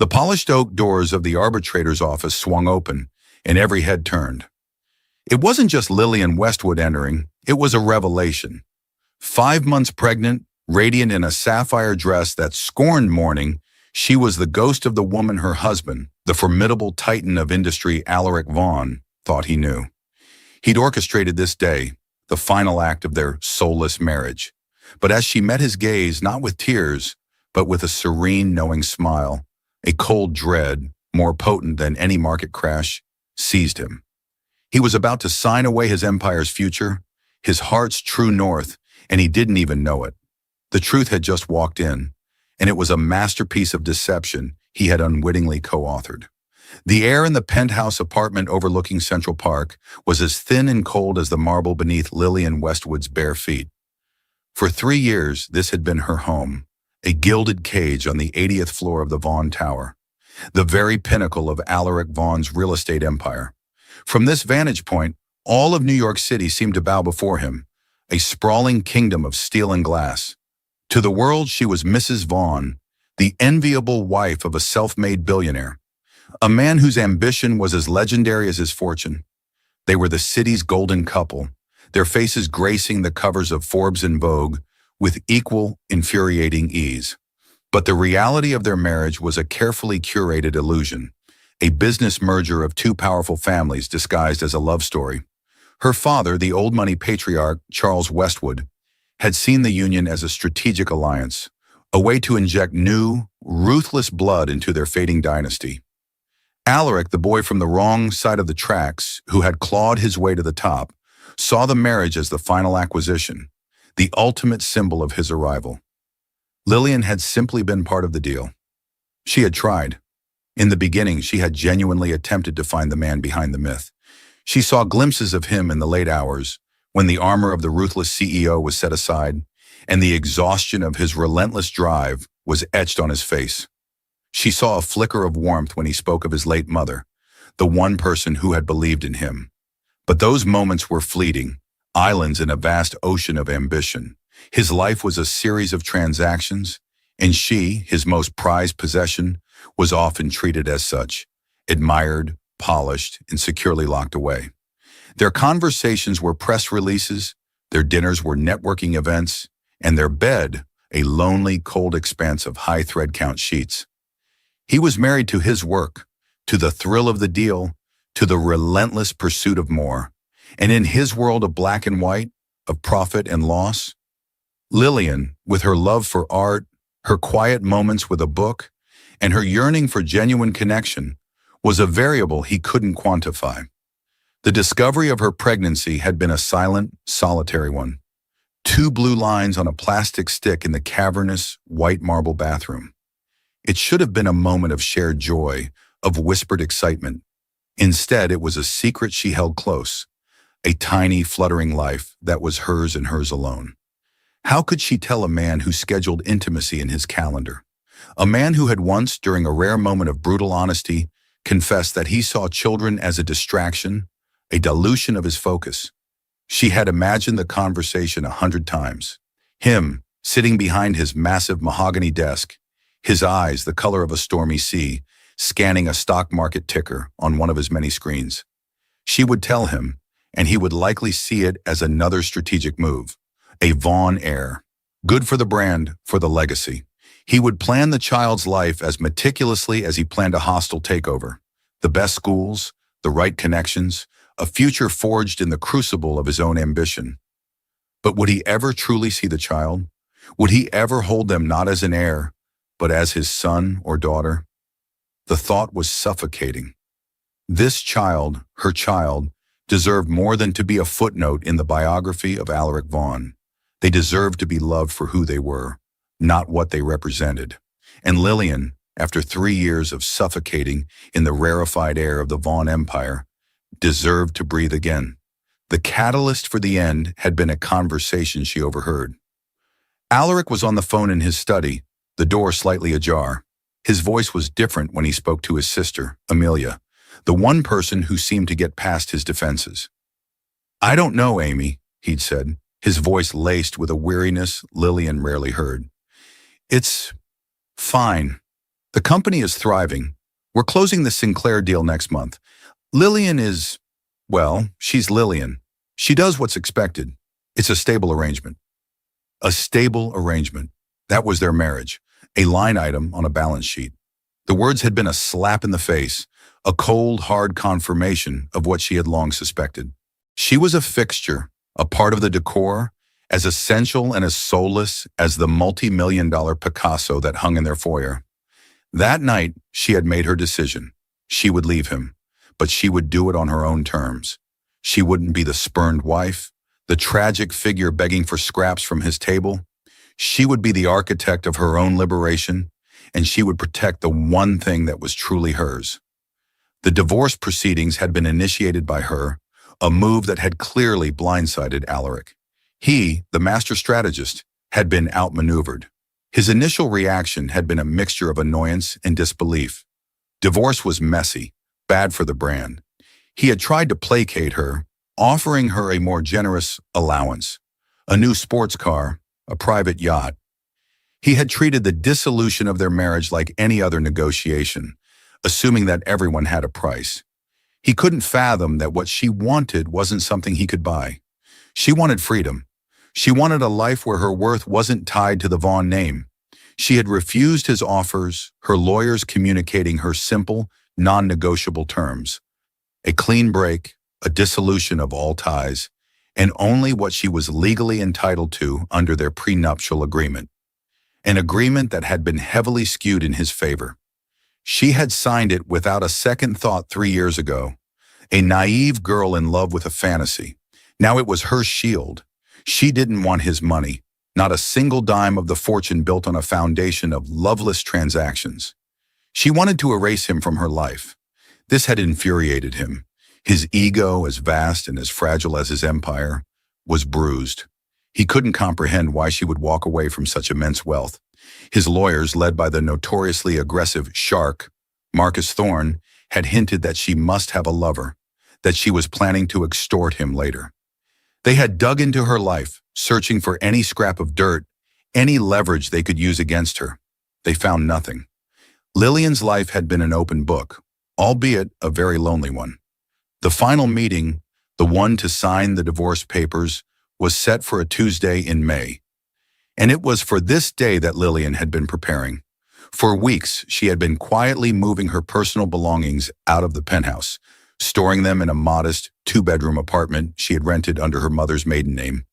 The polished oak doors of the arbitrator's office swung open, and every head turned. It wasn't just Lilian Westwood entering, it was a revelation. 5 months pregnant, radiant in a sapphire dress that scorned mourning, she was the ghost of the woman her husband, the formidable titan of industry Alaric Vaughn, thought he knew. He'd orchestrated this day, the final act of their soulless marriage. But as she met his gaze, not with tears, but with a serene, knowing smile, a cold dread, more potent than any market crash, seized him. He was about to sign away his empire's future, his heart's true north, and he didn't even know it. The truth had just walked in, and it was a masterpiece of deception he had unwittingly co-authored. The air in the penthouse apartment overlooking Central Park was as thin and cold as the marble beneath Lilian Westwood's bare feet. For 3 years, this had been her home, a gilded cage on the 80th floor of the Vaughn Tower, the very pinnacle of Alaric Vaughn's real estate empire. From this vantage point, all of New York City seemed to bow before him, a sprawling kingdom of steel and glass. To the world, she was Mrs. Vaughn, the enviable wife of a self-made billionaire, a man whose ambition was as legendary as his fortune. They were the city's golden couple, their faces gracing the covers of Forbes and Vogue with equal, infuriating ease. But the reality of their marriage was a carefully curated illusion, a business merger of 2 powerful families disguised as a love story. Her father, the old-money patriarch Charles Westwood, had seen the union as a strategic alliance, a way to inject new, ruthless blood into their fading dynasty. Alaric, the boy from the wrong side of the tracks, who had clawed his way to the top, saw the marriage as the final acquisition, the ultimate symbol of his arrival. Lilian had simply been part of the deal. She had tried. In the beginning, she had genuinely attempted to find the man behind the myth. She saw glimpses of him in the late hours, when the armor of the ruthless CEO was set aside, and the exhaustion of his relentless drive was etched on his face. She saw a flicker of warmth when he spoke of his late mother, the one person who had believed in him. But those moments were fleeting, islands in a vast ocean of ambition. His life was a series of transactions, and she, his most prized possession, was often treated as such, admired, polished, and securely locked away. Their conversations were press releases, their dinners were networking events, and their bed, a lonely, cold expanse of high thread count sheets. He was married to his work, to the thrill of the deal, to the relentless pursuit of more. And in his world of black and white, of profit and loss, Lilian, with her love for art, her quiet moments with a book, and her yearning for genuine connection, was a variable he couldn't quantify. The discovery of her pregnancy had been a silent, solitary one. 2 blue lines on a plastic stick in the cavernous, white marble bathroom. It should have been a moment of shared joy, of whispered excitement. Instead, it was a secret she held close, a tiny, fluttering life that was hers and hers alone. How could she tell a man who scheduled intimacy in his calendar? A man who had once, during a rare moment of brutal honesty, confessed that he saw children as a distraction, a dilution of his focus. She had imagined the conversation 100 times. Him, sitting behind his massive mahogany desk, his eyes the color of a stormy sea, scanning a stock market ticker on one of his many screens. She would tell him, and he would likely see it as another strategic move, a Vaughn heir. Good for the brand, for the legacy. He would plan the child's life as meticulously as he planned a hostile takeover. The best schools, the right connections, a future forged in the crucible of his own ambition. But would he ever truly see the child? Would he ever hold them not as an heir, but as his son or daughter? The thought was suffocating. This child, her child, deserved more than to be a footnote in the biography of Alaric Vaughn. They deserved to be loved for who they were, not what they represented. And Lilian, after 3 years of suffocating in the rarefied air of the Vaughn Empire, deserved to breathe again. The catalyst for the end had been a conversation she overheard. Alaric was on the phone in his study, the door slightly ajar. His voice was different when he spoke to his sister, Amelia, the one person who seemed to get past his defenses. "I don't know, Amy," he'd said, his voice laced with a weariness Lilian rarely heard. "It's fine. The company is thriving. We're closing the Sinclair deal next month. Lilian is, well, she's Lilian. She does what's expected. It's a stable arrangement. A stable arrangement. That was their marriage, a line item on a balance sheet. The words had been a slap in the face, a cold, hard confirmation of what she had long suspected. She was a fixture, a part of the decor, as essential and as soulless as the multi-million-dollar Picasso that hung in their foyer. That night, she had made her decision. She would leave him, but she would do it on her own terms. She wouldn't be the spurned wife, the tragic figure begging for scraps from his table. She would be the architect of her own liberation, and she would protect the one thing that was truly hers. The divorce proceedings had been initiated by her, a move that had clearly blindsided Alaric. He, the master strategist, had been outmaneuvered. His initial reaction had been a mixture of annoyance and disbelief. Divorce was messy, bad for the brand. He had tried to placate her, offering her a more generous allowance, a new sports car, a private yacht. He had treated the dissolution of their marriage like any other negotiation, assuming that everyone had a price. He couldn't fathom that what she wanted wasn't something he could buy. She wanted freedom. She wanted a life where her worth wasn't tied to the Vaughn name. She had refused his offers, her lawyers communicating her simple, non-negotiable terms. A clean break, a dissolution of all ties, and only what she was legally entitled to under their prenuptial agreement. An agreement that had been heavily skewed in his favor. She had signed it without a second thought 3 years ago. A naive girl in love with a fantasy. Now it was her shield. She didn't want his money, not a single dime of the fortune built on a foundation of loveless transactions. She wanted to erase him from her life. This had infuriated him. His ego, as vast and as fragile as his empire, was bruised. He couldn't comprehend why she would walk away from such immense wealth. His lawyers, led by the notoriously aggressive shark, Marcus Thorne, had hinted that she must have a lover, that she was planning to extort him later. They had dug into her life, searching for any scrap of dirt, any leverage they could use against her. They found nothing. Lilian's life had been an open book, albeit a very lonely one. The final meeting, the one to sign the divorce papers, was set for a Tuesday in May. And it was for this day that Lilian had been preparing. For weeks, she had been quietly moving her personal belongings out of the penthouse, storing them in a modest 2-bedroom apartment she had rented under her mother's maiden name,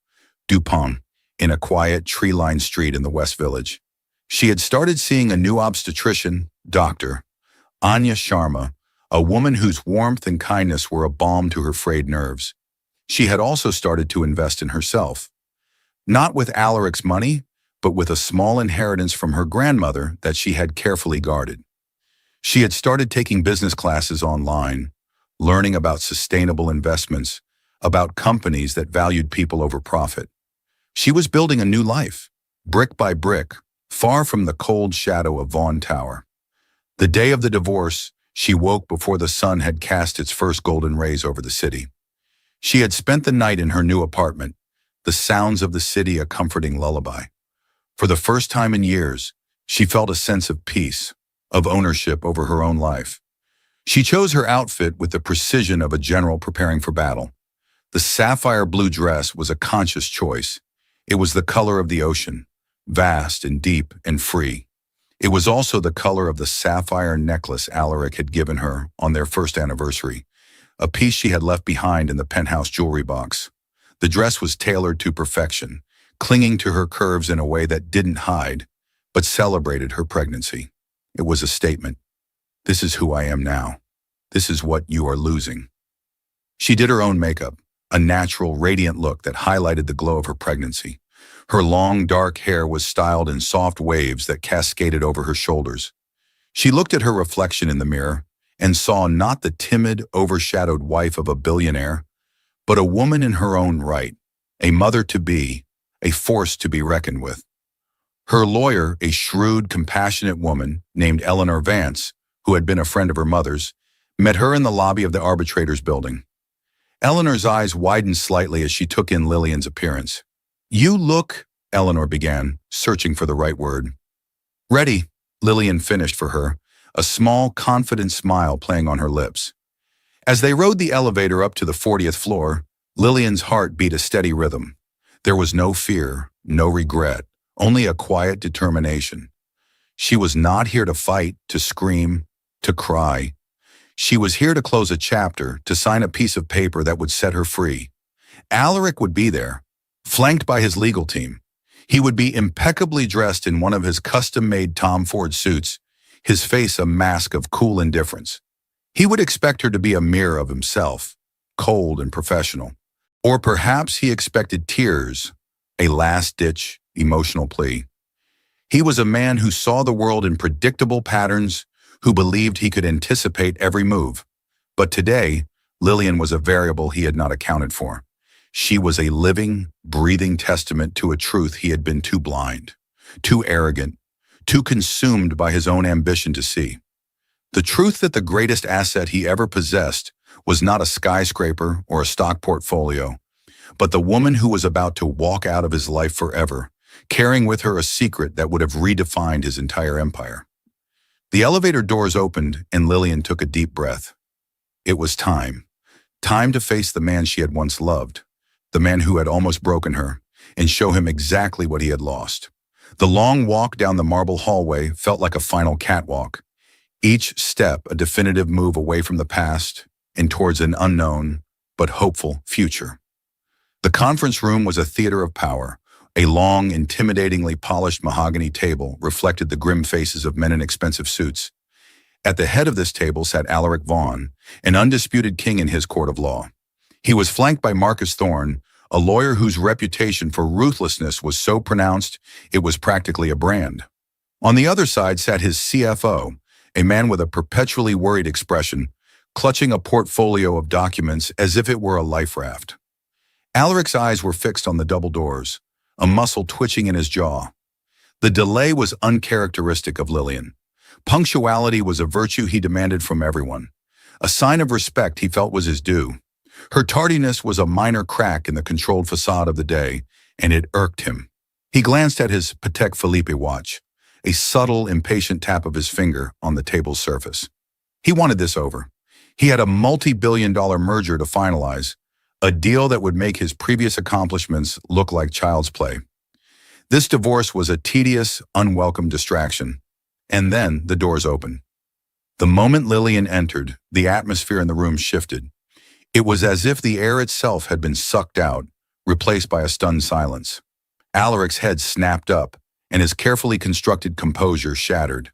Dupont, in a quiet, tree-lined street in the West Village. She had started seeing a new obstetrician, doctor, Anya Sharma, a woman whose warmth and kindness were a balm to her frayed nerves. She had also started to invest in herself. Not with Alaric's money, but with a small inheritance from her grandmother that she had carefully guarded. She had started taking business classes online, learning about sustainable investments, about companies that valued people over profit. She was building a new life, brick by brick, far from the cold shadow of Vaughn Tower. The day of the divorce, she woke before the sun had cast its first golden rays over the city. She had spent the night in her new apartment, the sounds of the city a comforting lullaby. For the first time in years, she felt a sense of peace, of ownership over her own life. She chose her outfit with the precision of a general preparing for battle. The sapphire blue dress was a conscious choice. It was the color of the ocean, vast and deep and free. It was also the color of the sapphire necklace Alaric had given her on their first anniversary, a piece she had left behind in the penthouse jewelry box. The dress was tailored to perfection, clinging to her curves in a way that didn't hide, but celebrated her pregnancy. It was a statement. This is who I am now. This is what you are losing. She did her own makeup, a natural, radiant look that highlighted the glow of her pregnancy. Her long, dark hair was styled in soft waves that cascaded over her shoulders. She looked at her reflection in the mirror and saw not the timid, overshadowed wife of a billionaire, but a woman in her own right, a mother-to-be, a force to be reckoned with. Her lawyer, a shrewd, compassionate woman named Eleanor Vance, who had been a friend of her mother's, met her in the lobby of the arbitrators building. Eleanor's eyes widened slightly as she took in Lilian's appearance. "You look," Eleanor began, searching for the right word. "Ready," Lilian finished for her, a small, confident smile playing on her lips. As they rode the elevator up to the 40th floor, Lilian's heart beat a steady rhythm. There was no fear, no regret, only a quiet determination. She was not here to fight, to scream, to cry. She was here to close a chapter, to sign a piece of paper that would set her free. Alaric would be there, flanked by his legal team. He would be impeccably dressed in one of his custom-made Tom Ford suits, his face a mask of cool indifference. He would expect her to be a mirror of himself, cold and professional. Or perhaps he expected tears, a last-ditch, emotional plea. He was a man who saw the world in predictable patterns, who believed he could anticipate every move. But today, Lilian was a variable he had not accounted for. She was a living, breathing testament to a truth he had been too blind, too arrogant, too consumed by his own ambition to see. The truth that the greatest asset he ever possessed was not a skyscraper or a stock portfolio, but the woman who was about to walk out of his life forever, carrying with her a secret that would have redefined his entire empire. The elevator doors opened and Lilian took a deep breath. It was time. Time to face the man she had once loved, the man who had almost broken her, and show him exactly what he had lost. The long walk down the marble hallway felt like a final catwalk, each step a definitive move away from the past and towards an unknown but hopeful future. The conference room was a theater of power. A long, intimidatingly polished mahogany table reflected the grim faces of men in expensive suits. At the head of this table sat Alaric Vaughn, an undisputed king in his court of law. He was flanked by Marcus Thorne, a lawyer whose reputation for ruthlessness was so pronounced it was practically a brand. On the other side sat his CFO, a man with a perpetually worried expression, clutching a portfolio of documents as if it were a life raft. Alaric's eyes were fixed on the double doors, a muscle twitching in his jaw. The delay was uncharacteristic of Lilian. Punctuality was a virtue he demanded from everyone, a sign of respect he felt was his due. Her tardiness was a minor crack in the controlled facade of the day, and it irked him. He glanced at his Patek Philippe watch, a subtle, impatient tap of his finger on the table's surface. He wanted this over. He had a multi-billion-dollar merger to finalize, a deal that would make his previous accomplishments look like child's play. This divorce was a tedious, unwelcome distraction. And then the doors opened. The moment Lilian entered, the atmosphere in the room shifted. It was as if the air itself had been sucked out, replaced by a stunned silence. Alaric's head snapped up, and his carefully constructed composure shattered.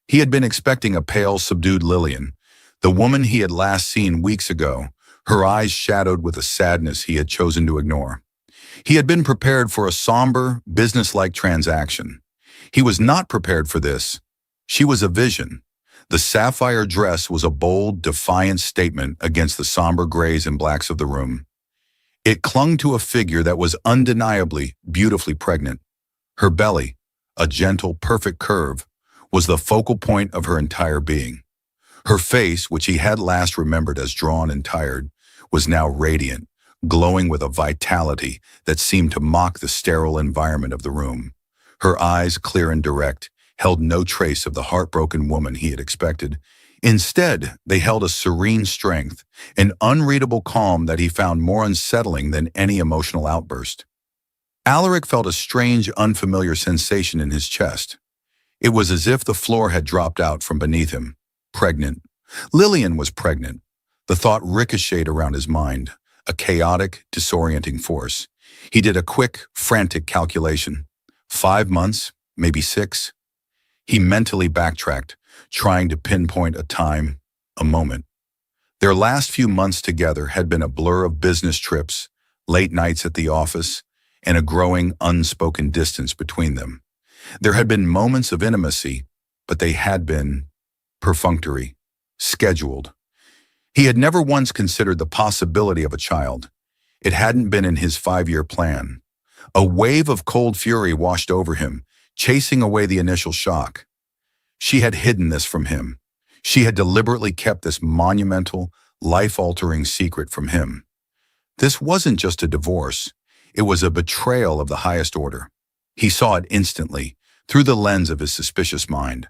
He had been expecting a pale, subdued Lilian, the woman he had last seen weeks ago, her eyes shadowed with a sadness he had chosen to ignore. He had been prepared for a somber, businesslike transaction. He was not prepared for this. She was a vision. The sapphire dress was a bold, defiant statement against the somber grays and blacks of the room. It clung to a figure that was undeniably, beautifully pregnant. Her belly, a gentle, perfect curve, was the focal point of her entire being. Her face, which he had last remembered as drawn and tired, was now radiant, glowing with a vitality that seemed to mock the sterile environment of the room. Her eyes, clear and direct, held no trace of the heartbroken woman he had expected. Instead, they held a serene strength, an unreadable calm that he found more unsettling than any emotional outburst. Alaric felt a strange, unfamiliar sensation in his chest. It was as if the floor had dropped out from beneath him. Pregnant. Lilian was pregnant. The thought ricocheted around his mind, a chaotic, disorienting force. He did a quick, frantic calculation. 5 months, maybe 6. He mentally backtracked, trying to pinpoint a time, a moment. Their last few months together had been a blur of business trips, late nights at the office, and a growing, unspoken distance between them. There had been moments of intimacy, but they had been perfunctory, scheduled. He had never once considered the possibility of a child. It hadn't been in his 5-year plan. A wave of cold fury washed over him, chasing away the initial shock. She had hidden this from him. She had deliberately kept this monumental, life-altering secret from him. This wasn't just a divorce. It was a betrayal of the highest order. He saw it instantly, through the lens of his suspicious mind.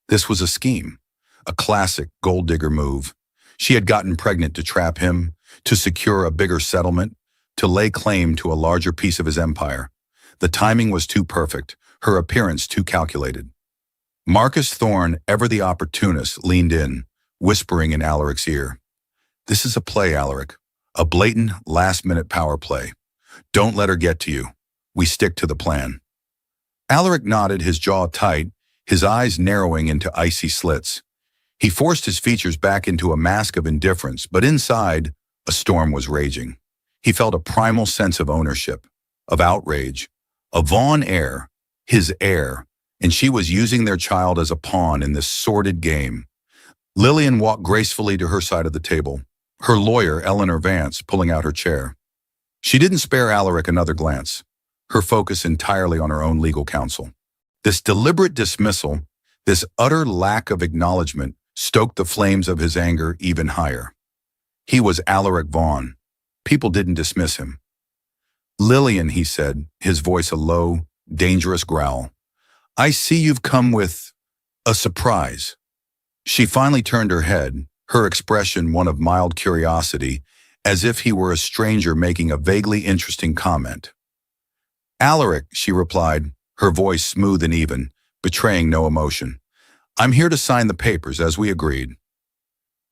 This was a scheme, a classic gold digger move. She had gotten pregnant to trap him, to secure a bigger settlement, to lay claim to a larger piece of his empire. The timing was too perfect, her appearance too calculated. Marcus Thorne, ever the opportunist, leaned in, whispering in Alaric's ear. "This is a play, Alaric. A blatant, last-minute power play. Don't let her get to you. We stick to the plan." Alaric nodded, his jaw tight, his eyes narrowing into icy slits. He forced his features back into a mask of indifference, but inside, a storm was raging. He felt a primal sense of ownership, of outrage. A Vaughn heir, his heir, and she was using their child as a pawn in this sordid game. Lilian walked gracefully to her side of the table, her lawyer, Eleanor Vance, pulling out her chair. She didn't spare Alaric another glance, her focus entirely on her own legal counsel. This deliberate dismissal, this utter lack of acknowledgement, stoked the flames of his anger even higher. He was Alaric Vaughn. People didn't dismiss him. "Lilian," he said, his voice a low, dangerous growl. "I see you've come with a surprise." She finally turned her head, her expression one of mild curiosity, as if he were a stranger making a vaguely interesting comment. "Alaric," she replied, her voice smooth and even, betraying no emotion. "I'm here to sign the papers, as we agreed."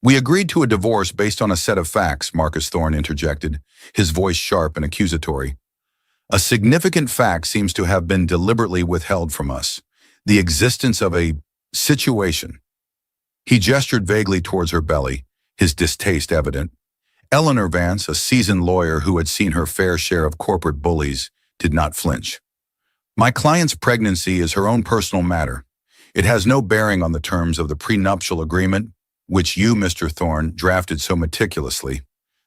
"We agreed to a divorce based on a set of facts," Marcus Thorne interjected, his voice sharp and accusatory. "A significant fact seems to have been deliberately withheld from us, the existence of a situation." He gestured vaguely towards her belly, his distaste evident. Eleanor Vance, a seasoned lawyer who had seen her fair share of corporate bullies, did not flinch. "My client's pregnancy is her own personal matter. It has no bearing on the terms of the prenuptial agreement, which you, Mr. Thorne, drafted so meticulously.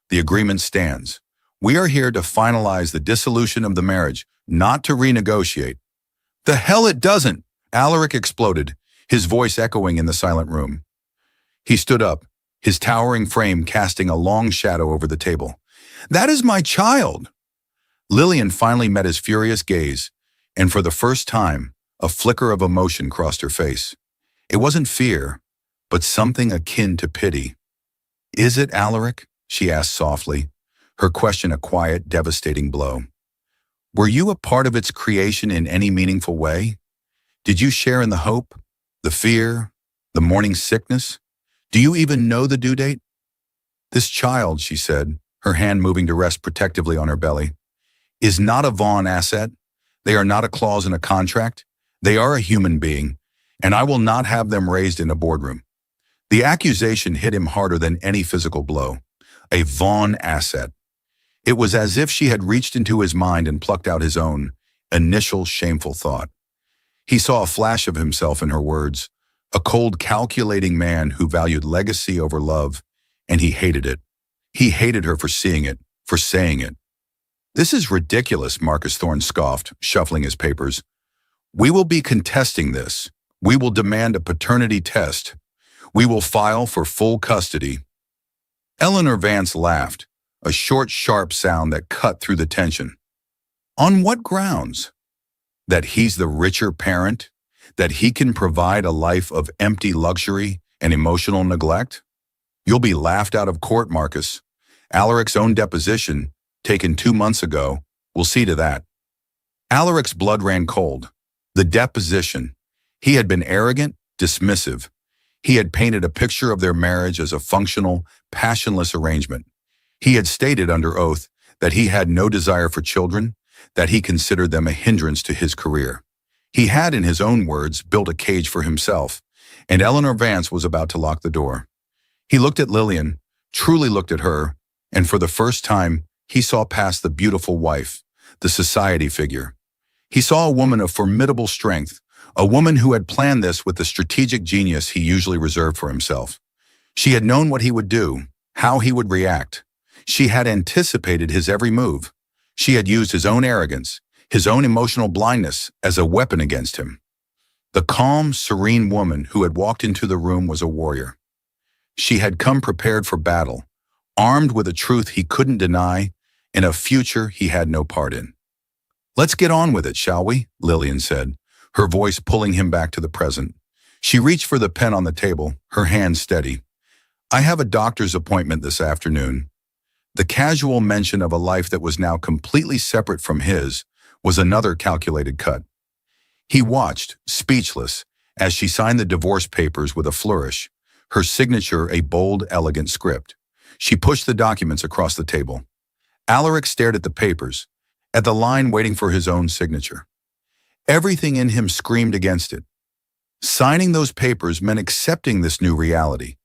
The agreement stands. We are here to finalize the dissolution of the marriage, not to renegotiate." "The hell it doesn't!" Alaric exploded, his voice echoing in the silent room. He stood up, his towering frame casting a long shadow over the table. "That is my child!" Lilian finally met his furious gaze, and for the first time, a flicker of emotion crossed her face. It wasn't fear, but something akin to pity. "Is it, Alaric?" she asked softly, her question a quiet, devastating blow. "Were you a part of its creation in any meaningful way? Did you share in the hope, the fear, the morning sickness? Do you even know the due date?" "This child," she said, her hand moving to rest protectively on her belly, "is not a Vaughn asset. They are not a clause in a contract. They are a human being, and I will not have them raised in a boardroom." The accusation hit him harder than any physical blow. A Vaughn asset. It was as if she had reached into his mind and plucked out his own initial shameful thought. He saw a flash of himself in her words, a cold, calculating man who valued legacy over love, and he hated it. He hated her for seeing it, for saying it. "This is ridiculous," Marcus Thorne scoffed, shuffling his papers. "We will be contesting this. We will demand a paternity test. We will file for full custody." Eleanor Vance laughed, a short, sharp sound that cut through the tension. "On what grounds? That he's the richer parent? That he can provide a life of empty luxury and emotional neglect? You'll be laughed out of court, Marcus. Alaric's own deposition, taken 2 months ago, will see to that." Alaric's blood ran cold. The deposition. He had been arrogant, dismissive. He had painted a picture of their marriage as a functional, passionless arrangement. He had stated under oath that he had no desire for children, that he considered them a hindrance to his career. He had, in his own words, built a cage for himself, and Eleanor Vance was about to lock the door. He looked at Lilian, truly looked at her, and for the first time, he saw past the beautiful wife, the society figure. He saw a woman of formidable strength, a woman who had planned this with the strategic genius he usually reserved for himself. She had known what he would do, how he would react. She had anticipated his every move. She had used his own arrogance, his own emotional blindness as a weapon against him. The calm, serene woman who had walked into the room was a warrior. She had come prepared for battle, armed with a truth he couldn't deny and a future he had no part in. "Let's get on with it, shall we?" Lilian said, her voice pulling him back to the present. She reached for the pen on the table, her hand steady. I have a doctor's appointment this afternoon. The casual mention of a life that was now completely separate from his was another calculated cut. He watched, speechless, as she signed the divorce papers with a flourish, her signature a bold, elegant script. She pushed the documents across the table. Alaric stared at the papers, at the line waiting for his own signature. Everything in him screamed against it. Signing those papers meant accepting this new reality.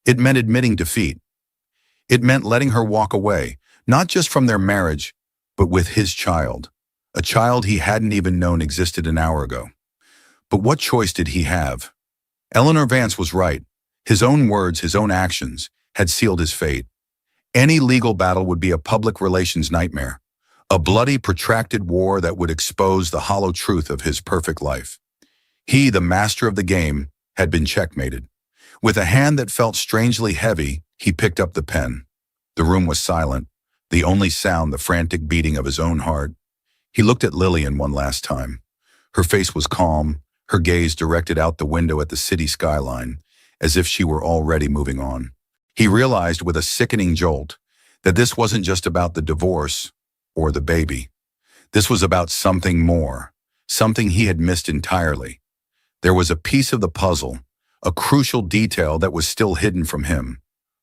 It meant admitting defeat. It meant letting her walk away, not just from their marriage, but with his child, a child he hadn't even known existed an hour ago. But what choice did he have? Eleanor Vance was right. His own words, his own actions, had sealed his fate. Any legal battle would be a public relations nightmare, a bloody, protracted war that would expose the hollow truth of his perfect life. He, the master of the game, had been checkmated. With a hand that felt strangely heavy, he picked up the pen. The room was silent, the only sound the frantic beating of his own heart. He looked at Lilian one last time. Her face was calm, her gaze directed out the window at the city skyline, as if she were already moving on. He realized with a sickening jolt that this wasn't just about the divorce or the baby. This was about something more, something he had missed entirely. There was a piece of the puzzle, a crucial detail that was still hidden from him.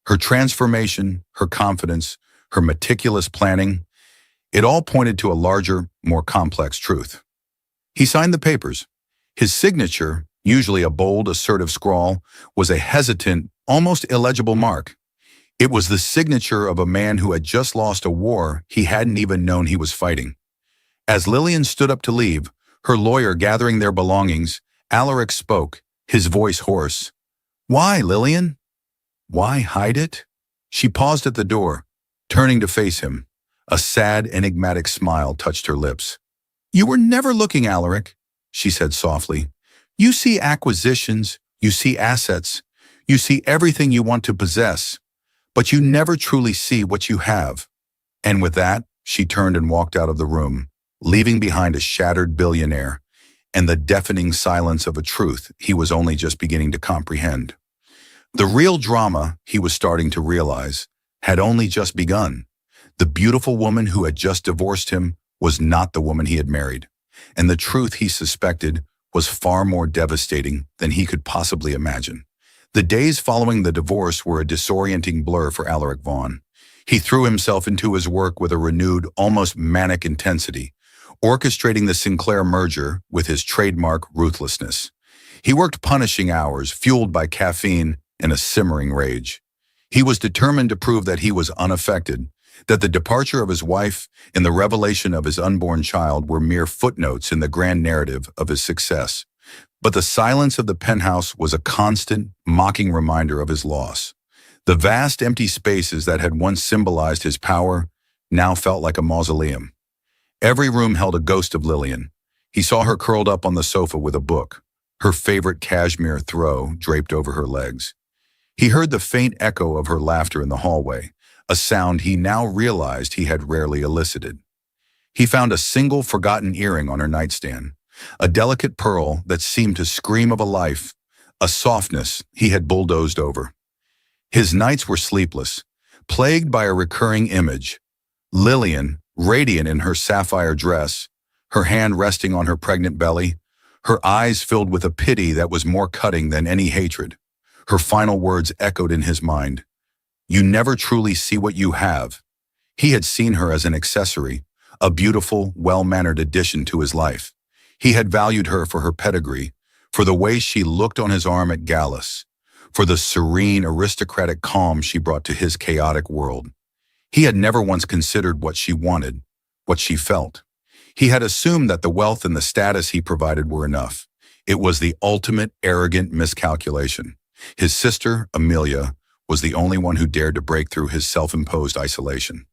Her transformation, her confidence, her meticulous planning, it all pointed to a larger, more complex truth. He signed the papers. His signature, usually a bold, assertive scrawl, was a hesitant, almost illegible mark. It was the signature of a man who had just lost a war he hadn't even known he was fighting. As Lilian stood up to leave, her lawyer gathering their belongings, Alaric spoke, his voice hoarse. Why, Lilian? Why hide it? She paused at the door, turning to face him. A sad, enigmatic smile touched her lips. You were never looking, Alaric, she said softly. You see acquisitions, you see assets, you see everything you want to possess, but you never truly see what you have. And with that, she turned and walked out of the room, leaving behind a shattered billionaire and the deafening silence of a truth he was only just beginning to comprehend. The real drama, he was starting to realize, had only just begun. The beautiful woman who had just divorced him was not the woman he had married, and the truth he suspected was far more devastating than he could possibly imagine. The days following the divorce were a disorienting blur for Alaric Vaughn. He threw himself into his work with a renewed, almost manic intensity, orchestrating the Sinclair merger with his trademark ruthlessness. He worked punishing hours, fueled by caffeine and a simmering rage. He was determined to prove that he was unaffected, that the departure of his wife and the revelation of his unborn child were mere footnotes in the grand narrative of his success. But the silence of the penthouse was a constant, mocking reminder of his loss. The vast empty spaces that had once symbolized his power now felt like a mausoleum. Every room held a ghost of Lilian. He saw her curled up on the sofa with a book, her favorite cashmere throw draped over her legs. He heard the faint echo of her laughter in the hallway, a sound he now realized he had rarely elicited. He found a single forgotten earring on her nightstand, a delicate pearl that seemed to scream of a life, a softness he had bulldozed over. His nights were sleepless, plagued by a recurring image. Lilian, radiant in her sapphire dress, her hand resting on her pregnant belly, her eyes filled with a pity that was more cutting than any hatred. Her final words echoed in his mind. You never truly see what you have. He had seen her as an accessory, a beautiful, well-mannered addition to his life. He had valued her for her pedigree, for the way she looked on his arm at Gallus, for the serene, aristocratic calm she brought to his chaotic world. He had never once considered what she wanted, what she felt. He had assumed that the wealth and the status he provided were enough. It was the ultimate arrogant miscalculation. His sister, Amelia, was the only one who dared to break through his self-imposed isolation.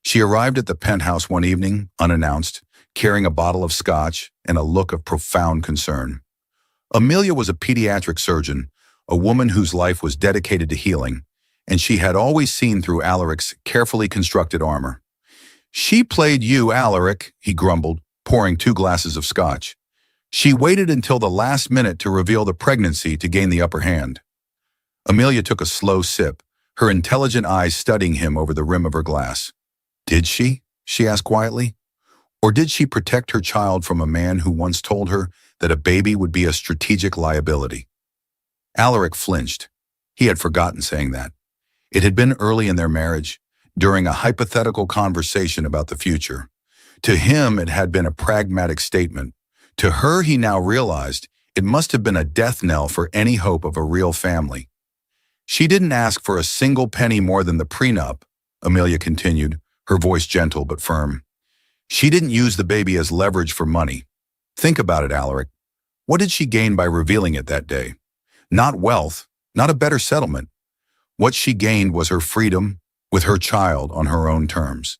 She arrived at the penthouse one evening, unannounced, carrying a bottle of scotch and a look of profound concern. Amelia was a pediatric surgeon, a woman whose life was dedicated to healing, and she had always seen through Alaric's carefully constructed armor. She played you, Alaric, he grumbled, pouring 2 glasses of scotch. She waited until the last minute to reveal the pregnancy to gain the upper hand. Amelia took a slow sip, her intelligent eyes studying him over the rim of her glass. Did she? She asked quietly. Or did she protect her child from a man who once told her that a baby would be a strategic liability? Alaric flinched. He had forgotten saying that. It had been early in their marriage, during a hypothetical conversation about the future. To him, it had been a pragmatic statement. To her, he now realized, it must have been a death knell for any hope of a real family. She didn't ask for a single penny more than the prenup, Amelia continued, her voice gentle but firm. She didn't use the baby as leverage for money. Think about it, Alaric. What did she gain by revealing it that day? Not wealth, not a better settlement. What she gained was her freedom with her child on her own terms.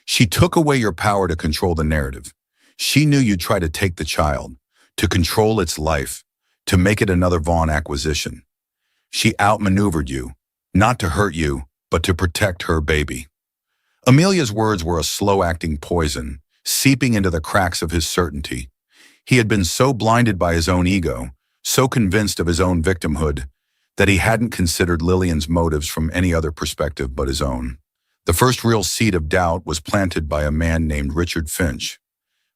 She took away your power to control the narrative. She knew you'd try to take the child, to control its life, to make it another Vaughn acquisition. She outmaneuvered you, not to hurt you, but to protect her baby. Amelia's words were a slow-acting poison, seeping into the cracks of his certainty. He had been so blinded by his own ego, so convinced of his own victimhood, that he hadn't considered Lilian's motives from any other perspective but his own. The first real seed of doubt was planted by a man named Richard Finch.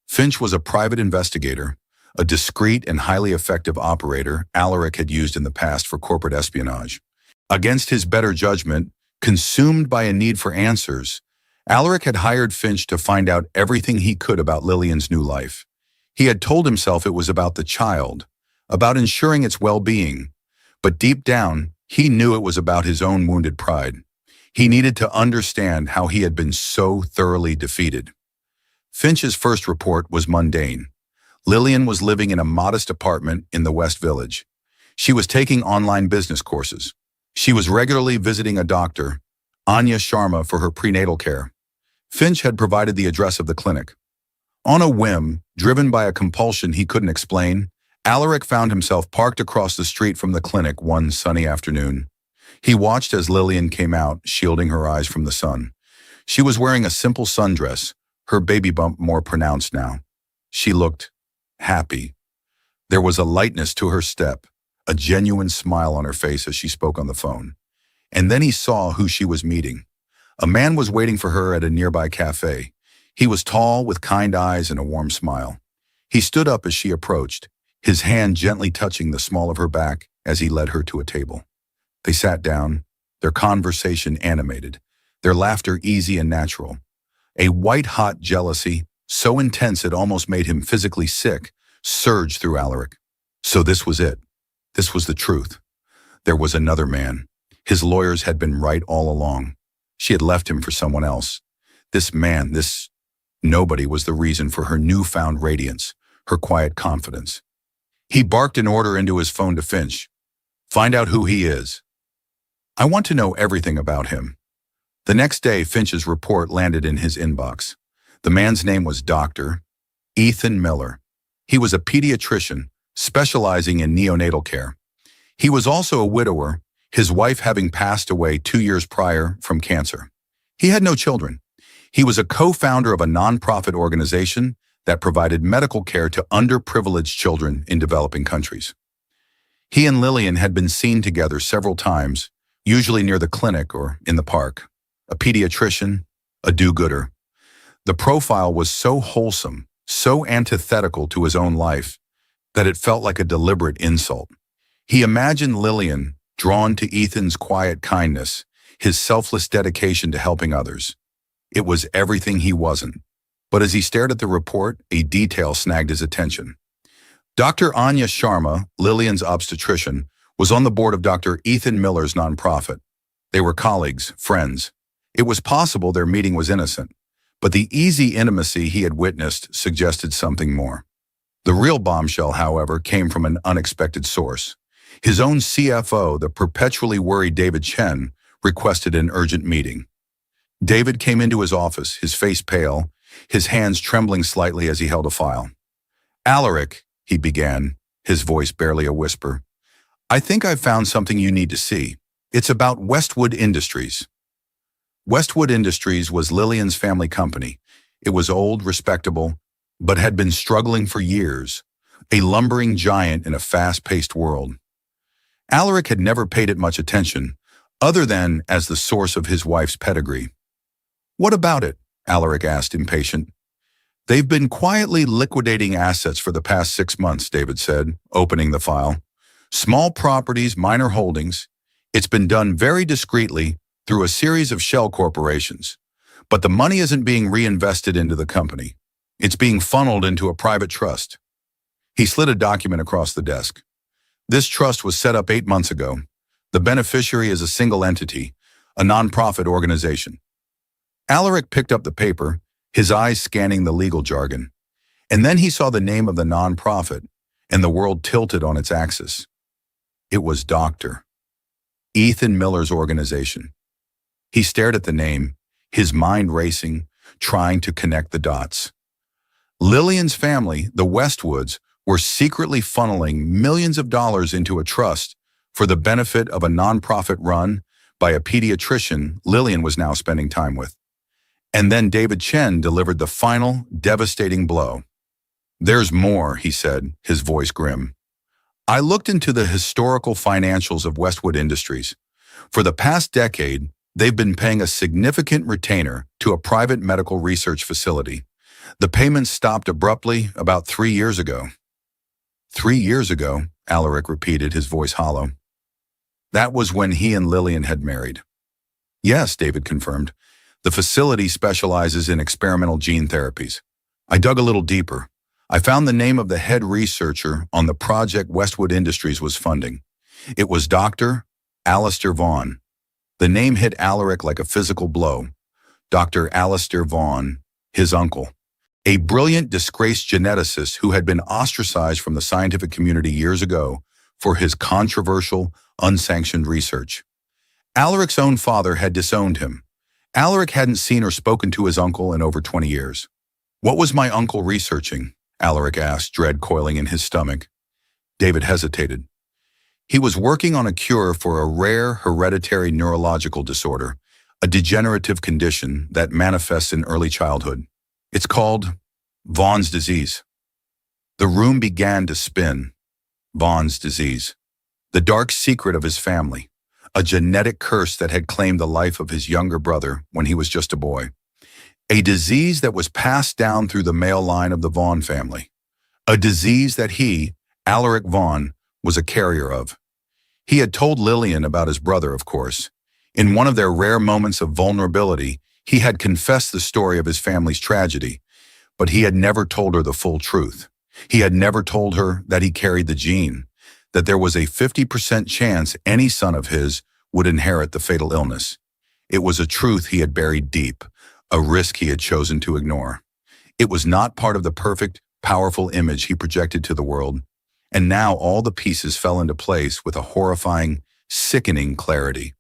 Finch was a private investigator, a discreet and highly effective operator Alaric had used in the past for corporate espionage. Against his better judgment, consumed by a need for answers, Alaric had hired Finch to find out everything he could about Lilian's new life. He had told himself it was about the child, about ensuring its well-being, but deep down, he knew it was about his own wounded pride. He needed to understand how he had been so thoroughly defeated. Finch's first report was mundane. Lilian was living in a modest apartment in the West Village. She was taking online business courses. She was regularly visiting a doctor, Anya Sharma, for her prenatal care. Finch had provided the address of the clinic. On a whim, driven by a compulsion he couldn't explain, Alaric found himself parked across the street from the clinic one sunny afternoon. He watched as Lilian came out, shielding her eyes from the sun. She was wearing a simple sundress, her baby bump more pronounced now. She looked happy. There was a lightness to her step, a genuine smile on her face as she spoke on the phone. And then he saw who she was meeting. A man was waiting for her at a nearby cafe. He was tall, with kind eyes and a warm smile. He stood up as she approached, his hand gently touching the small of her back as he led her to a table. They sat down, their conversation animated, their laughter easy and natural. A white-hot jealousy, so intense it almost made him physically sick, surged through Alaric. So this was it. This was the truth. There was another man. His lawyers had been right all along. She had left him for someone else. This man, this nobody, was the reason for her newfound radiance, her quiet confidence. He barked an order into his phone to Finch. Find out who he is. I want to know everything about him. The next day, Finch's report landed in his inbox. The man's name was Dr. Ethan Miller. He was a pediatrician, specializing in neonatal care. He was also a widower, his wife having passed away 2 years prior from cancer. He had no children. He was a co-founder of a nonprofit organization that provided medical care to underprivileged children in developing countries. He and Lilian had been seen together several times, usually near the clinic or in the park. A pediatrician, a do-gooder. The profile was so wholesome, so antithetical to his own life, that it felt like a deliberate insult. He imagined Lilian, drawn to Ethan's quiet kindness, his selfless dedication to helping others. It was everything he wasn't. But as he stared at the report, a detail snagged his attention. Dr. Anya Sharma, Lilian's obstetrician, was on the board of Dr. Ethan Miller's nonprofit. They were colleagues, friends. It was possible their meeting was innocent, but the easy intimacy he had witnessed suggested something more. The real bombshell, however, came from an unexpected source. His own CFO, the perpetually worried David Chen, requested an urgent meeting. David came into his office, his face pale, his hands trembling slightly as he held a file. Alaric, he began, his voice barely a whisper. I think I've found something you need to see. It's about Westwood Industries. Westwood Industries was Lilian's family company. It was old, respectable, but had been struggling for years. a lumbering giant in a fast-paced world. Alaric had never paid it much attention, other than as the source of his wife's pedigree. "What about it?" Alaric asked, impatient. "They've been quietly liquidating assets for the past 6 months," David said, opening the file. "Small properties, minor holdings. It's been done very discreetly through a series of shell corporations. But the money isn't being reinvested into the company. It's being funneled into a private trust." He slid a document across the desk. "This trust was set up 8 months ago. The beneficiary is a single entity, a nonprofit organization." Alaric picked up the paper, his eyes scanning the legal jargon. And then he saw the name of the nonprofit, and the world tilted on its axis. It was Dr. Ethan Miller's organization. He stared at the name, his mind racing, trying to connect the dots. Lilian's family, the Westwoods, were secretly funneling millions of dollars into a trust for the benefit of a nonprofit run by a pediatrician Lilian was now spending time with. And then David Chen delivered the final, devastating blow. "There's more," he said, his voice grim. "I looked into the historical financials of Westwood Industries. For the past decade, they've been paying a significant retainer to a private medical research facility. The payments stopped abruptly about 3 years ago." 3 years ago, Alaric repeated, his voice hollow. "That was when he and Lilian had married." "Yes," David confirmed. "The facility specializes in experimental gene therapies. I dug a little deeper. I found the name of the head researcher on the project Westwood Industries was funding. It was Dr. Alistair Vaughn." The name hit Alaric like a physical blow. Dr. Alistair Vaughn, his uncle. A brilliant, disgraced geneticist who had been ostracized from the scientific community years ago for his controversial, unsanctioned research. Alaric's own father had disowned him. Alaric hadn't seen or spoken to his uncle in over 20 years. "What was my uncle researching?" Alaric asked, dread coiling in his stomach. David hesitated. "He was working on a cure for a rare hereditary neurological disorder, a degenerative condition that manifests in early childhood. It's called Vaughan's disease." The room began to spin. Vaughan's disease. The dark secret of his family. A genetic curse that had claimed the life of his younger brother when he was just a boy. A disease that was passed down through the male line of the Vaughn family. A disease that he, Alaric Vaughn, was a carrier of. He had told Lilian about his brother, of course. In one of their rare moments of vulnerability, he had confessed the story of his family's tragedy, but he had never told her the full truth. He had never told her that he carried the gene, that there was a 50% chance any son of his would inherit the fatal illness. It was a truth he had buried deep, a risk he had chosen to ignore. It was not part of the perfect, powerful image he projected to the world, and now all the pieces fell into place with a horrifying, sickening clarity.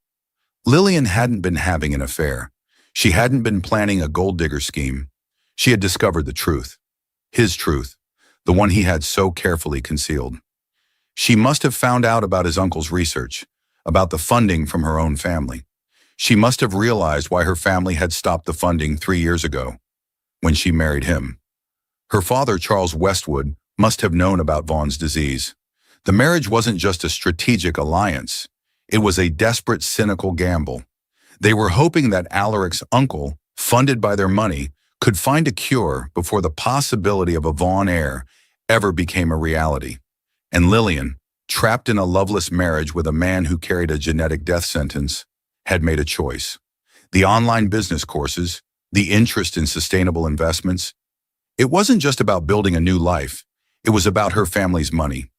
Lilian hadn't been having an affair. She hadn't been planning a gold digger scheme. She had discovered the truth. His truth, the one he had so carefully concealed. She must have found out about his uncle's research, about the funding from her own family. She must have realized why her family had stopped the funding 3 years ago, when she married him. Her father, Charles Westwood, must have known about Vaughan's disease. The marriage wasn't just a strategic alliance. It was a desperate, cynical gamble. They were hoping that Alaric's uncle, funded by their money, could find a cure before the possibility of a Vaughn heir ever became a reality. And Lilian, trapped in a loveless marriage with a man who carried a genetic death sentence, had made a choice. The online business courses, the interest in sustainable investments. It wasn't just about building a new life. It was about her family's money.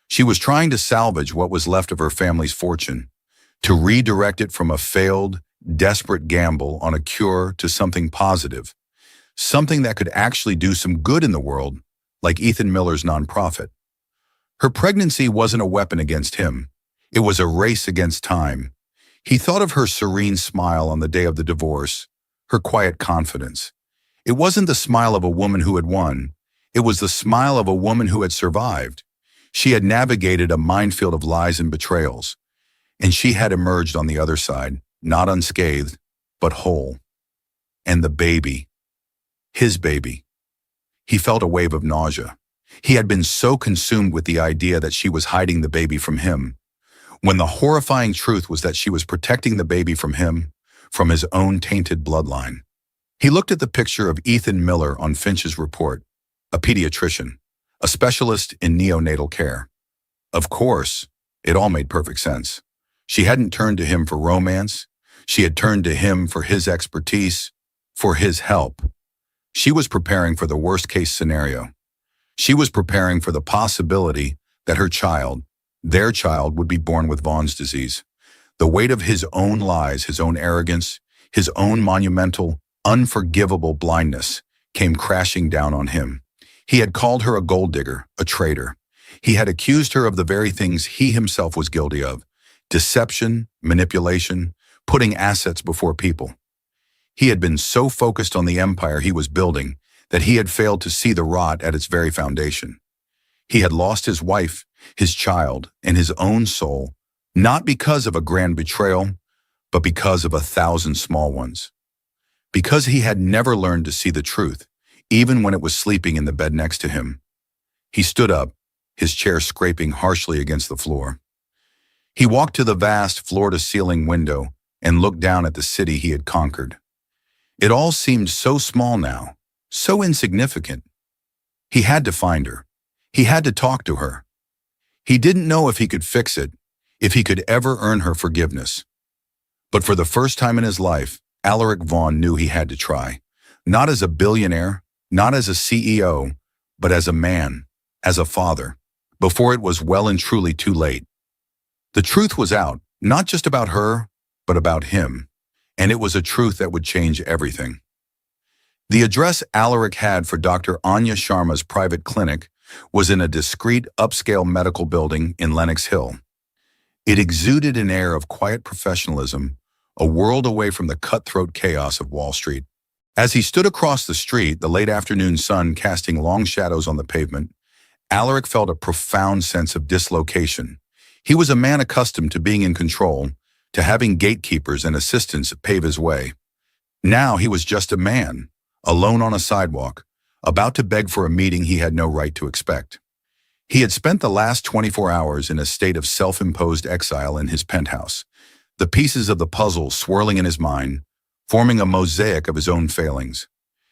She was trying to salvage what was left of her family's fortune, to redirect it from a failed, desperate gamble on a cure to something positive, something that could actually do some good in the world, like Ethan Miller's nonprofit. Her pregnancy wasn't a weapon against him. It was a race against time. He thought of her serene smile on the day of the divorce, her quiet confidence. It wasn't the smile of a woman who had won. It was the smile of a woman who had survived. She had navigated a minefield of lies and betrayals, and she had emerged on the other side, not unscathed, but whole. And the baby. His baby. He felt a wave of nausea. He had been so consumed with the idea that she was hiding the baby from him, when the horrifying truth was that she was protecting the baby from him, from his own tainted bloodline. He looked at the picture of Ethan Miller on Finch's report, a pediatrician, a specialist in neonatal care. Of course, it all made perfect sense. She hadn't turned to him for romance. She had turned to him for his expertise, for his help. She was preparing for the worst-case scenario. She was preparing for the possibility that her child, their child, would be born with Vaughn's disease. The weight of his own lies, his own arrogance, his own monumental, unforgivable blindness came crashing down on him. He had called her a gold digger, a traitor. He had accused her of the very things he himself was guilty of: deception, manipulation, putting assets before people. He had been so focused on the empire he was building that he had failed to see the rot at its very foundation. He had lost his wife, his child, and his own soul, not because of a grand betrayal, but because of 1,000 small ones. Because he had never learned to see the truth, even when it was sleeping in the bed next to him. He stood up, his chair scraping harshly against the floor. He walked to the vast floor-to-ceiling window and looked down at the city he had conquered. It all seemed so small now, so insignificant. He had to find her. He had to talk to her. He didn't know if he could fix it, if he could ever earn her forgiveness. But for the first time in his life, Alaric Vaughn knew he had to try. Not as a billionaire, not as a CEO, but as a man, as a father, before it was well and truly too late. The truth was out, not just about her, but about him, and it was a truth that would change everything. The address Alaric had for Dr. Anya Sharma's private clinic was in a discreet, upscale medical building in Lenox Hill. It exuded an air of quiet professionalism, a world away from the cutthroat chaos of Wall Street. As he stood across the street, the late afternoon sun casting long shadows on the pavement, Alaric felt a profound sense of dislocation. He was a man accustomed to being in control, to having gatekeepers and assistants pave his way. Now he was just a man, alone on a sidewalk, about to beg for a meeting he had no right to expect. He had spent the last 24 hours in a state of self-imposed exile in his penthouse, the pieces of the puzzle swirling in his mind, forming a mosaic of his own failings.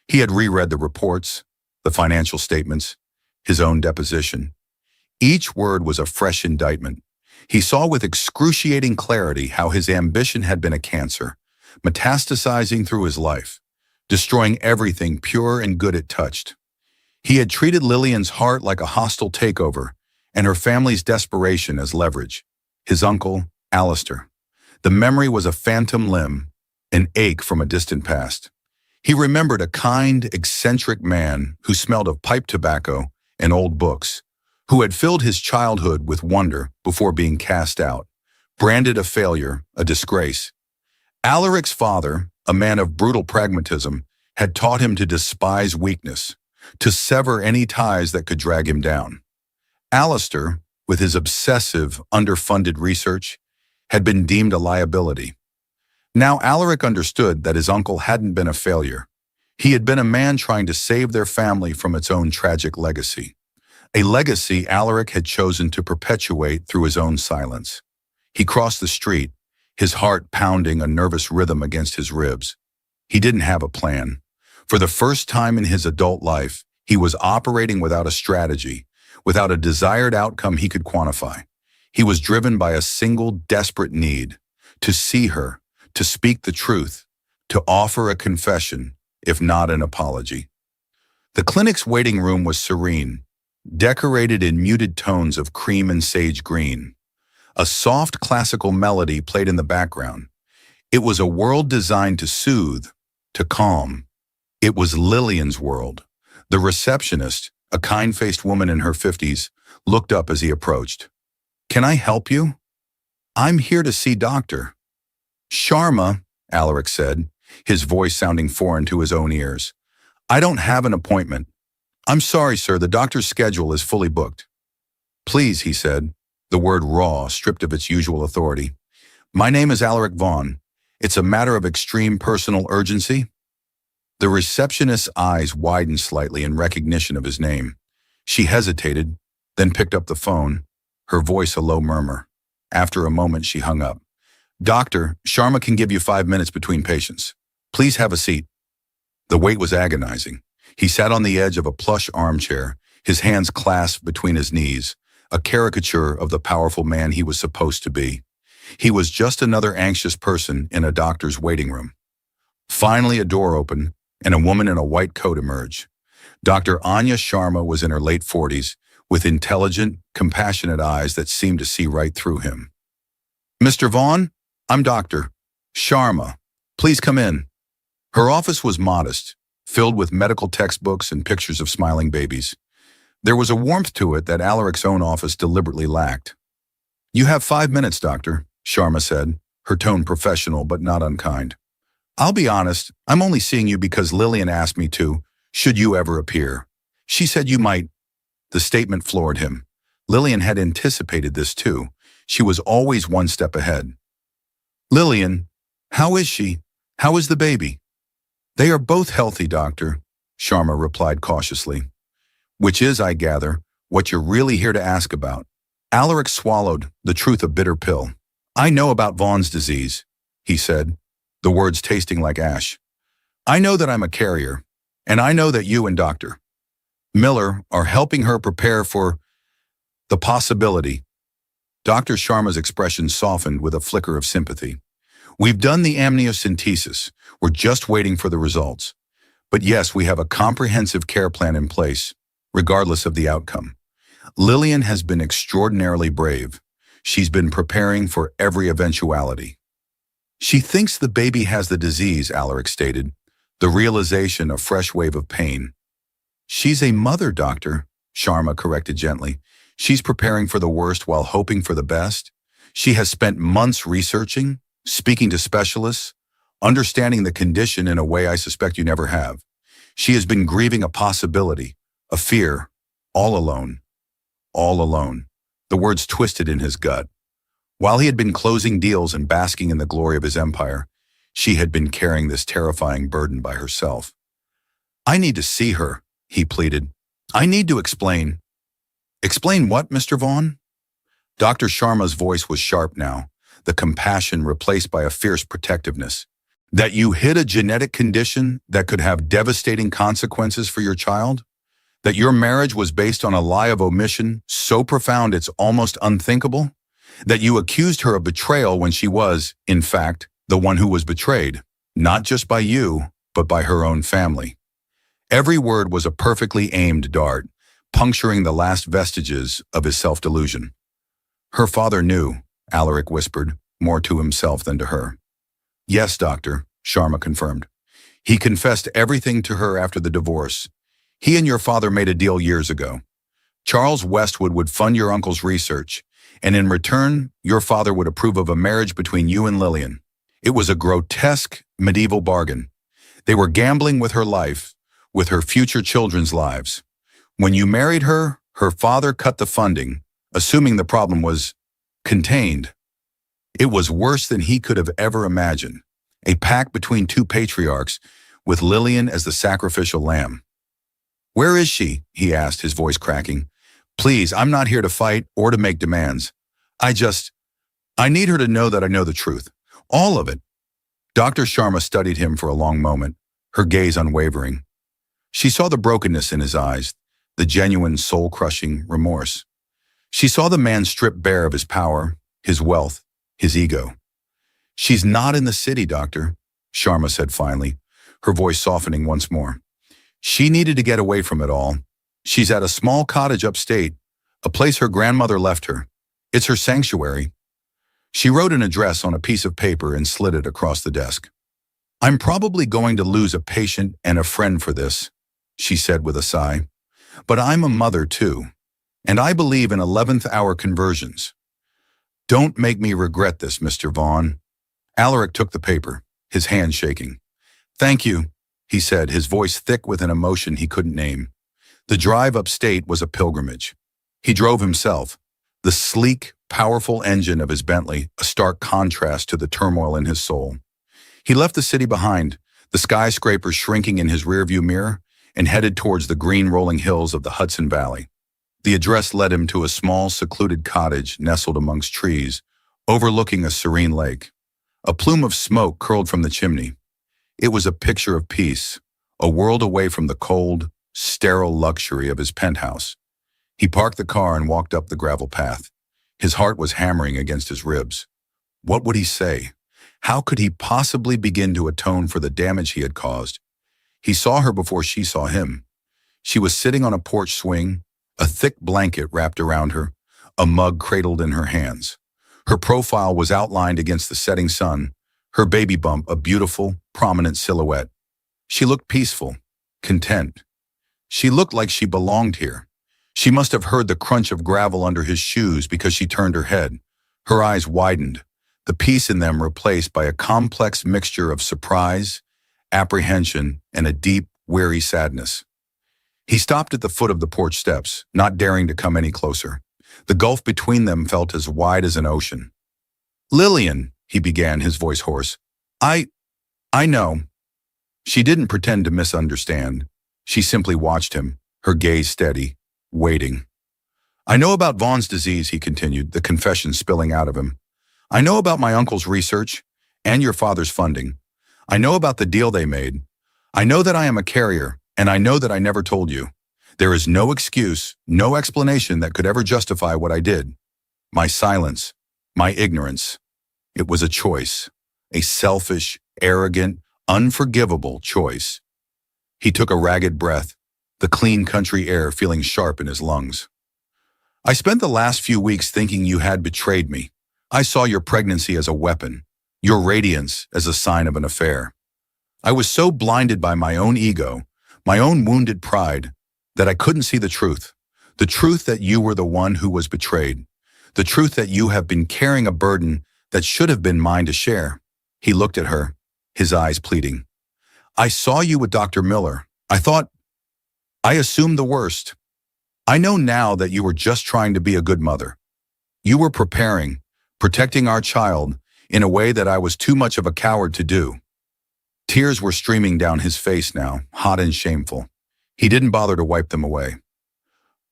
He had reread the reports, the financial statements, his own deposition. Each word was a fresh indictment. He saw with excruciating clarity how his ambition had been a cancer, metastasizing through his life, destroying everything pure and good it touched. He had treated Lilian's heart like a hostile takeover, and her family's desperation as leverage. His uncle, Alistair. The memory was a phantom limb, an ache from a distant past. He remembered a kind, eccentric man who smelled of pipe tobacco and old books, who had filled his childhood with wonder before being cast out, branded a failure, a disgrace. Alaric's father, a man of brutal pragmatism, had taught him to despise weakness, to sever any ties that could drag him down. Alistair, with his obsessive, underfunded research, had been deemed a liability. Now Alaric understood that his uncle hadn't been a failure. He had been a man trying to save their family from its own tragic legacy. A legacy Alaric had chosen to perpetuate through his own silence. He crossed the street, his heart pounding a nervous rhythm against his ribs. He didn't have a plan. For the first time in his adult life, he was operating without a strategy, without a desired outcome he could quantify. He was driven by a single desperate need: to see her, to speak the truth, to offer a confession, if not an apology. The clinic's waiting room was serene, decorated in muted tones of cream and sage green. A soft classical melody played in the background. It was a world designed to soothe, to calm. It was Lilian's world. The receptionist, a kind-faced woman in her 50s, looked up as he approached. "Can I help you?" "I'm here to see Dr. Sharma," Alaric said, his voice sounding foreign to his own ears. "I don't have an appointment." "I'm sorry, sir, the doctor's schedule is fully booked." "Please," he said, the word raw, stripped of its usual authority. "My name is Alaric Vaughn. It's a matter of extreme personal urgency." The receptionist's eyes widened slightly in recognition of his name. She hesitated, then picked up the phone, her voice a low murmur. After a moment, she hung up. "Doctor, Sharma can give you 5 minutes between patients. Please have a seat." The wait was agonizing. He sat on the edge of a plush armchair, his hands clasped between his knees, a caricature of the powerful man he was supposed to be. He was just another anxious person in a doctor's waiting room. Finally, a door opened, and a woman in a white coat emerged. Dr. Anya Sharma was in her late 40s, with intelligent, compassionate eyes that seemed to see right through him. "Mr. Vaughn, I'm Dr. Sharma. Please come in." Her office was modest, filled with medical textbooks and pictures of smiling babies. There was a warmth to it that Alaric's own office deliberately lacked. "You have 5 minutes, Doctor," Sharma said, her tone professional but not unkind. "I'll be honest, I'm only seeing you because Lilian asked me to, should you ever appear. She said you might." The statement floored him. Lilian had anticipated this too. She was always one step ahead. "Lilian, how is she? How is the baby?" "They are both healthy, Doctor," Sharma replied cautiously. "Which is, I gather, what you're really here to ask about." Alaric swallowed, the truth a bitter pill. "I know about Vaughn's disease," he said, the words tasting like ash. "I know that I'm a carrier, and I know that you and Dr. Miller are helping her prepare for the possibility." Dr. Sharma's expression softened with a flicker of sympathy. "We've done the amniocentesis. We're just waiting for the results. But yes, we have a comprehensive care plan in place, regardless of the outcome. Lilian has been extraordinarily brave. She's been preparing for every eventuality." "She thinks the baby has the disease," Alaric stated, the realization a fresh wave of pain. "She's a mother, Doctor," Sharma corrected gently. "She's preparing for the worst while hoping for the best. She has spent months researching, speaking to specialists, understanding the condition in a way I suspect you never have. She has been grieving a possibility, a fear, all alone. All alone." The words twisted in his gut. While he had been closing deals and basking in the glory of his empire, she had been carrying this terrifying burden by herself. "I need to see her," he pleaded. "I need to explain." "Explain what, Mr. Vaughn?" Dr. Sharma's voice was sharp now, the compassion replaced by a fierce protectiveness. "That you hid a genetic condition that could have devastating consequences for your child? That your marriage was based on a lie of omission so profound it's almost unthinkable? That you accused her of betrayal when she was, in fact, the one who was betrayed, not just by you, but by her own family." Every word was a perfectly aimed dart, puncturing the last vestiges of his self-delusion. "Her father knew," Alaric whispered, more to himself than to her. "Yes, Doctor," Sharma confirmed. "He confessed everything to her after the divorce. He and your father made a deal years ago. Charles Westwood would fund your uncle's research, and in return, your father would approve of a marriage between you and Lilian. It was a grotesque, medieval bargain. They were gambling with her life, with her future children's lives. When you married her, her father cut the funding, assuming the problem was contained. It was worse than he could have ever imagined. A pact between two patriarchs, with Lilian as the sacrificial lamb." "Where is she?" he asked, his voice cracking. "Please, I'm not here to fight or to make demands. I need her to know that I know the truth. All of it." Dr. Sharma studied him for a long moment, her gaze unwavering. She saw the brokenness in his eyes, the genuine soul-crushing remorse. She saw the man stripped bare of his power, his wealth, his ego. "She's not in the city, Doctor," Sharma said finally, her voice softening once more. "She needed to get away from it all. She's at a small cottage upstate, a place her grandmother left her. It's her sanctuary." She wrote an address on a piece of paper and slid it across the desk. "I'm probably going to lose a patient and a friend for this," she said with a sigh. "But I'm a mother too, and I believe in 11th-hour conversions. Don't make me regret this, Mr. Vaughn." Alaric took the paper, his hand shaking. "Thank you," he said, his voice thick with an emotion he couldn't name. The drive upstate was a pilgrimage. He drove himself, the sleek, powerful engine of his Bentley a stark contrast to the turmoil in his soul. He left the city behind, the skyscrapers shrinking in his rearview mirror, and headed towards the green rolling hills of the Hudson Valley. The address led him to a small, secluded cottage nestled amongst trees, overlooking a serene lake. A plume of smoke curled from the chimney. It was a picture of peace, a world away from the cold, sterile luxury of his penthouse. He parked the car and walked up the gravel path. His heart was hammering against his ribs. What would he say? How could he possibly begin to atone for the damage he had caused? He saw her before she saw him. She was sitting on a porch swing, a thick blanket wrapped around her, a mug cradled in her hands. Her profile was outlined against the setting sun, her baby bump a beautiful, prominent silhouette. She looked peaceful, content. She looked like she belonged here. She must have heard the crunch of gravel under his shoes because she turned her head. Her eyes widened, the peace in them replaced by a complex mixture of surprise, apprehension, and a deep, weary sadness. He stopped at the foot of the porch steps, not daring to come any closer. The gulf between them felt as wide as an ocean. "Lilian," he began, his voice hoarse. I know." She didn't pretend to misunderstand. She simply watched him, her gaze steady, waiting. "I know about Vaughn's disease," he continued, the confession spilling out of him. "I know about my uncle's research and your father's funding. I know about the deal they made. I know that I am a carrier, and I know that I never told you. There is no excuse, no explanation that could ever justify what I did. My silence, my ignorance. It was a choice, a selfish, arrogant, unforgivable choice." He took a ragged breath, the clean country air feeling sharp in his lungs. "I spent the last few weeks thinking you had betrayed me. I saw your pregnancy as a weapon, your radiance as a sign of an affair. I was so blinded by my own ego, my own wounded pride, that I couldn't see the truth that you were the one who was betrayed, the truth that you have been carrying a burden that should have been mine to share." He looked at her, his eyes pleading. "I saw you with Dr. Miller. I assumed the worst. I know now that you were just trying to be a good mother. You were protecting our child in a way that I was too much of a coward to do." Tears were streaming down his face now, hot and shameful. He didn't bother to wipe them away.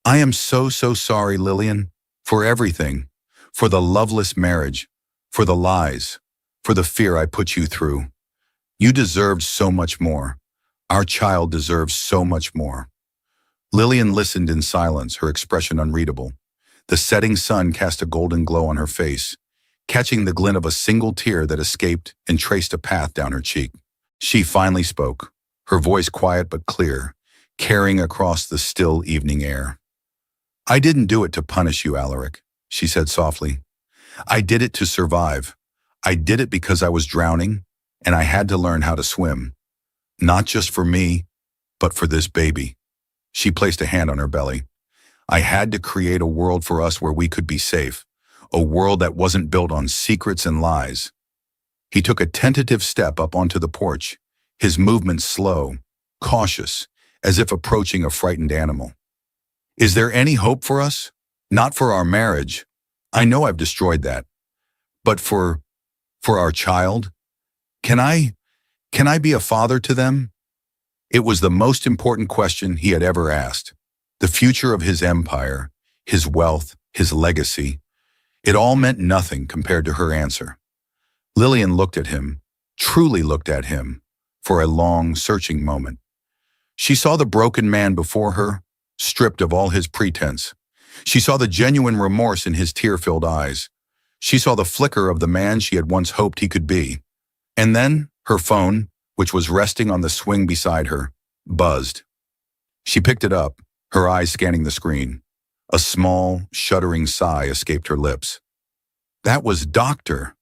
"I am so sorry, Lilian, for everything, for the loveless marriage, for the lies, for the fear I put you through. You deserved so much more. Our child deserves so much more." Lilian listened in silence, her expression unreadable. The setting sun cast a golden glow on her face, catching the glint of a single tear that escaped and traced a path down her cheek. She finally spoke, her voice quiet but clear, carrying across the still evening air. "I didn't do it to punish you, Alaric," she said softly. "I did it to survive. I did it because I was drowning, and I had to learn how to swim. Not just for me, but for this baby." She placed a hand on her belly. "I had to create a world for us where we could be safe, a world that wasn't built on secrets and lies." He took a tentative step up onto the porch, his movements slow, cautious, as if approaching a frightened animal. "Is there any hope for us? Not for our marriage. I know I've destroyed that. But for our child? Can I be a father to them?" It was the most important question he had ever asked. The future of his empire, his wealth, his legacy. It all meant nothing compared to her answer. Lilian looked at him, truly looked at him, for a long, searching moment. She saw the broken man before her, stripped of all his pretense. She saw the genuine remorse in his tear-filled eyes. She saw the flicker of the man she had once hoped he could be. And then her phone, which was resting on the swing beside her, buzzed. She picked it up, her eyes scanning the screen. A small, shuddering sigh escaped her lips. "That was Dr.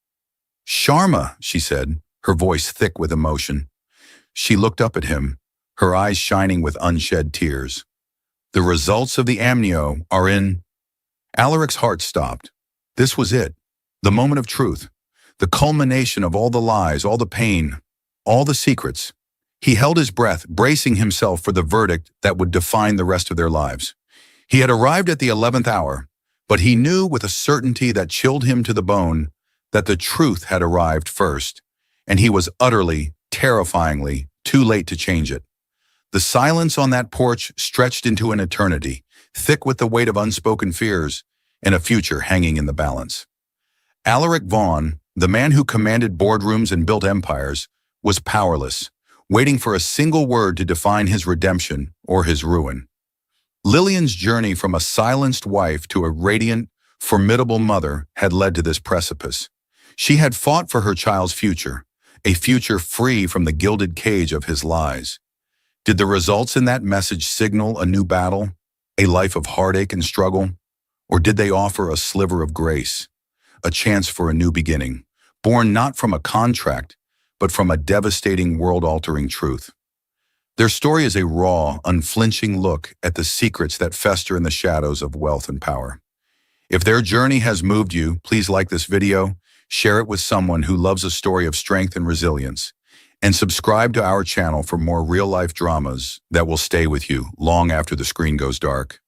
Sharma," she said, her voice thick with emotion. She looked up at him, her eyes shining with unshed tears. "The results of the amnio are in." Alaric's heart stopped. This was it, the moment of truth, the culmination of all the lies, all the pain, all the secrets. He held his breath, bracing himself for the verdict that would define the rest of their lives. He had arrived at the 11th hour, but he knew with a certainty that chilled him to the bone that the truth had arrived first, and he was utterly, terrifyingly, too late to change it. The silence on that porch stretched into an eternity, thick with the weight of unspoken fears and a future hanging in the balance. Alaric Vaughn, the man who commanded boardrooms and built empires, was powerless, waiting for a single word to define his redemption or his ruin. Lilian's journey from a silenced wife to a radiant, formidable mother had led to this precipice. She had fought for her child's future, a future free from the gilded cage of his lies. Did the results in that message signal a new battle, a life of heartache and struggle? Or did they offer a sliver of grace, a chance for a new beginning, born not from a contract, but from a devastating, world-altering truth? Their story is a raw, unflinching look at the secrets that fester in the shadows of wealth and power. If their journey has moved you, please like this video, share it with someone who loves a story of strength and resilience, and subscribe to our channel for more real-life dramas that will stay with you long after the screen goes dark.